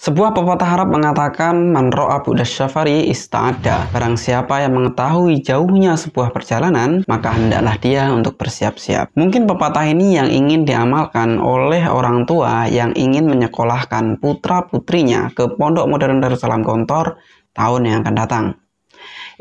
Sebuah pepatah Arab mengatakan, "Man ra'a bu'da syafari ista'adda." Barang siapa yang mengetahui jauhnya sebuah perjalanan, maka hendaklah dia untuk bersiap-siap. Mungkin pepatah ini yang ingin diamalkan oleh orang tua yang ingin menyekolahkan putra-putrinya ke Pondok Modern Darussalam Gontor tahun yang akan datang.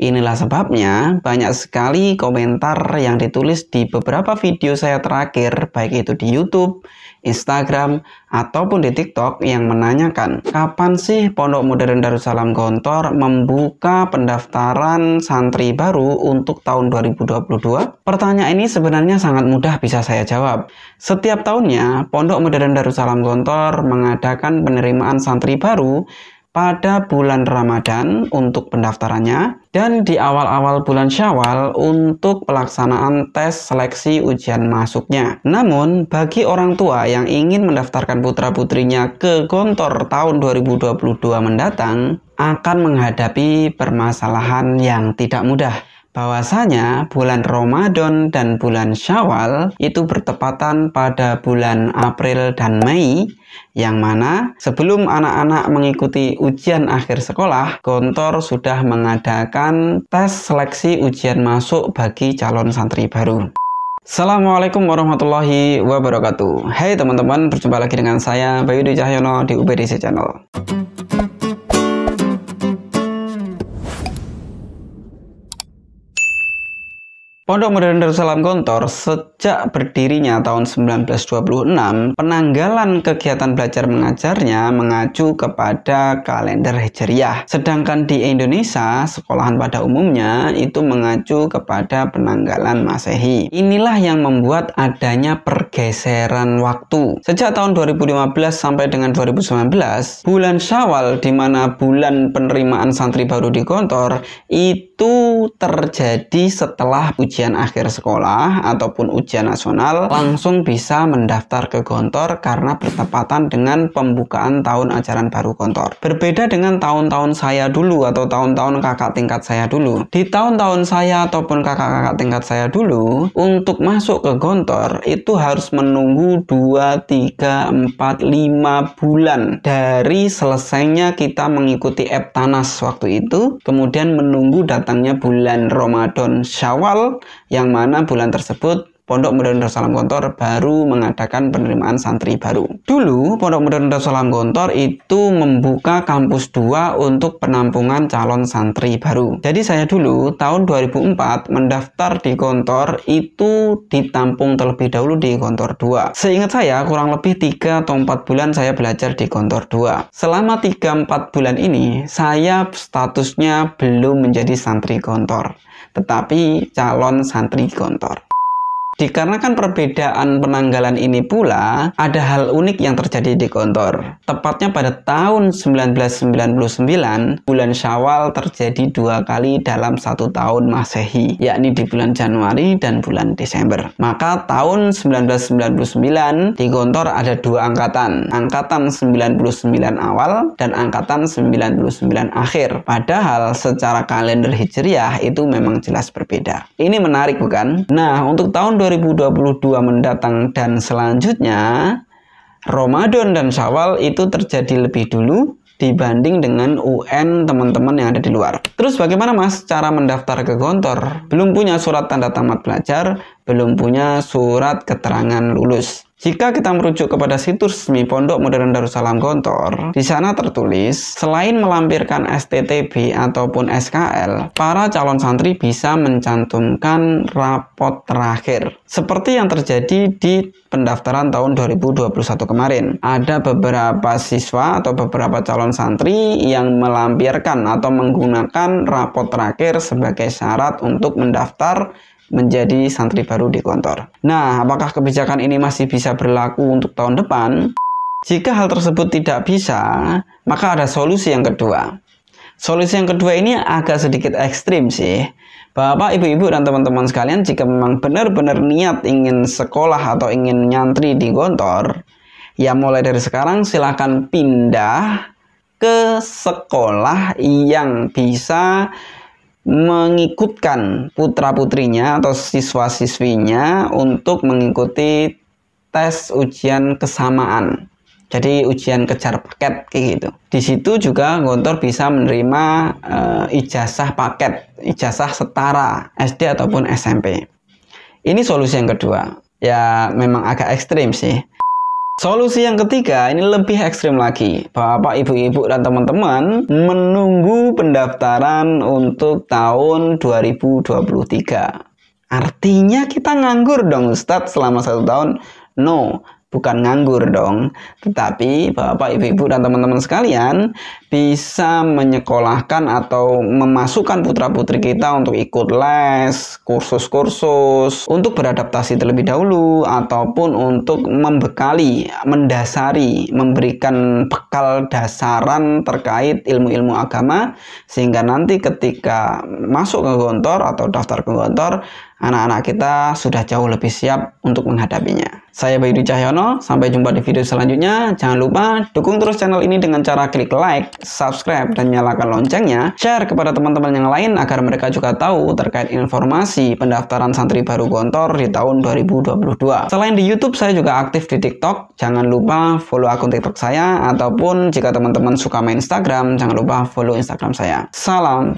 Inilah sebabnya banyak sekali komentar yang ditulis di beberapa video saya terakhir, baik itu di YouTube, Instagram, ataupun di TikTok, yang menanyakan kapan sih Pondok Modern Darussalam Gontor membuka pendaftaran santri baru untuk tahun 2022? Pertanyaan ini sebenarnya sangat mudah bisa saya jawab. Setiap tahunnya Pondok Modern Darussalam Gontor mengadakan penerimaan santri baru pada bulan Ramadan untuk pendaftarannya, dan di awal-awal bulan Syawal untuk pelaksanaan tes seleksi ujian masuknya. Namun, bagi orang tua yang ingin mendaftarkan putra-putrinya ke Gontor tahun 2022 mendatang, akan menghadapi permasalahan yang tidak mudah. Bahwasanya bulan Ramadan dan bulan Syawal itu bertepatan pada bulan April dan Mei, yang mana sebelum anak-anak mengikuti ujian akhir sekolah, Gontor sudah mengadakan tes seleksi ujian masuk bagi calon santri baru. Assalamualaikum warahmatullahi wabarakatuh. Hai teman-teman, berjumpa lagi dengan saya Bayu Dwi Cahyono di UBDC Channel. Pondok Modern Darussalam Gontor sejak berdirinya tahun 1926, penanggalan kegiatan belajar mengajarnya mengacu kepada kalender Hijriyah. Sedangkan di Indonesia, sekolahan pada umumnya itu mengacu kepada penanggalan Masehi. Inilah yang membuat adanya pergeseran waktu. Sejak tahun 2015 sampai dengan 2019, bulan Syawal, di mana bulan penerimaan santri baru di Gontor, itu terjadi setelah ujian akhir sekolah ataupun ujian nasional, langsung bisa mendaftar ke Gontor karena bertepatan dengan pembukaan tahun ajaran baru Gontor. Berbeda dengan tahun-tahun saya dulu atau tahun-tahun kakak tingkat saya dulu. Di tahun-tahun saya ataupun kakak-kakak tingkat saya dulu, untuk masuk ke Gontor itu harus menunggu 2, 3, 4, 5 bulan dari selesainya kita mengikuti Eptanas waktu itu, kemudian menunggu datangnya bulan Ramadan Syawal, yang mana bulan tersebut Pondok Modern Darussalam Gontor baru mengadakan penerimaan santri baru. Dulu Pondok Modern Darussalam Gontor itu membuka kampus 2 untuk penampungan calon santri baru. Jadi saya dulu tahun 2004 mendaftar di Gontor itu ditampung terlebih dahulu di Gontor 2. Seingat saya kurang lebih 3 atau 4 bulan saya belajar di Gontor 2. Selama 3-4 bulan ini saya statusnya belum menjadi santri Gontor, tetapi calon santri Gontor. Dikarenakan perbedaan penanggalan ini pula, ada hal unik yang terjadi di Gontor. Tepatnya pada tahun 1999, bulan Syawal terjadi 2 kali dalam 1 tahun Masehi, yakni di bulan Januari dan bulan Desember. Maka tahun 1999 di Gontor ada 2 angkatan, angkatan 99 awal dan angkatan 99 akhir. Padahal secara kalender Hijriyah itu memang jelas berbeda. Ini menarik bukan? Nah, untuk tahun 2022 mendatang dan selanjutnya, Ramadan dan Syawal itu terjadi lebih dulu dibanding dengan UN teman-teman yang ada di luar. Terus bagaimana mas cara mendaftar ke Gontor? Belum punya surat tanda tamat belajar, belum punya surat keterangan lulus. Jika kita merujuk kepada situs resmi Pondok Modern Darussalam Gontor, di sana tertulis, selain melampirkan STTB ataupun SKL, para calon santri bisa mencantumkan rapot terakhir. Seperti yang terjadi di pendaftaran tahun 2021 kemarin. Ada beberapa siswa atau beberapa calon santri yang melampirkan atau menggunakan rapot terakhir sebagai syarat untuk mendaftar menjadi santri baru di Gontor. Nah, apakah kebijakan ini masih bisa berlaku untuk tahun depan? Jika hal tersebut tidak bisa, maka ada solusi yang kedua. Solusi yang kedua ini agak sedikit ekstrim sih. Bapak, ibu-ibu, dan teman-teman sekalian, jika memang benar-benar niat ingin sekolah atau ingin nyantri di Gontor, ya mulai dari sekarang silakan pindah ke sekolah yang bisa mengikutkan putra-putrinya atau siswa-siswinya untuk mengikuti tes ujian kesamaan Jadi ujian kejar paket kayak gitu. Di situ juga Gontor bisa menerima ijazah paket, ijazah setara SD ataupun SMP. Ini solusi yang kedua. Ya memang agak ekstrim sih. Solusi yang ketiga ini lebih ekstrim lagi. Bapak, ibu-ibu, dan teman-teman menunggu pendaftaran untuk tahun 2023. Artinya kita nganggur dong Ustadz selama 1 tahun. No, bukan nganggur dong. Tetapi Bapak, Ibu-ibu, dan teman-teman sekalian bisa menyekolahkan atau memasukkan putra-putri kita untuk ikut les, kursus-kursus, untuk beradaptasi terlebih dahulu, ataupun untuk membekali, mendasari, memberikan bekal dasaran terkait ilmu-ilmu agama, sehingga nanti ketika masuk ke Gontor atau daftar ke Gontor, anak-anak kita sudah jauh lebih siap untuk menghadapinya. Saya Bayu Dwi Cahyono, sampai jumpa di video selanjutnya. Jangan lupa dukung terus channel ini dengan cara klik like, subscribe, dan nyalakan loncengnya. Share kepada teman-teman yang lain agar mereka juga tahu terkait informasi pendaftaran santri baru Gontor di tahun 2022. Selain di YouTube, saya juga aktif di TikTok. Jangan lupa follow akun TikTok saya, ataupun jika teman-teman suka main Instagram, jangan lupa follow Instagram saya. Salam.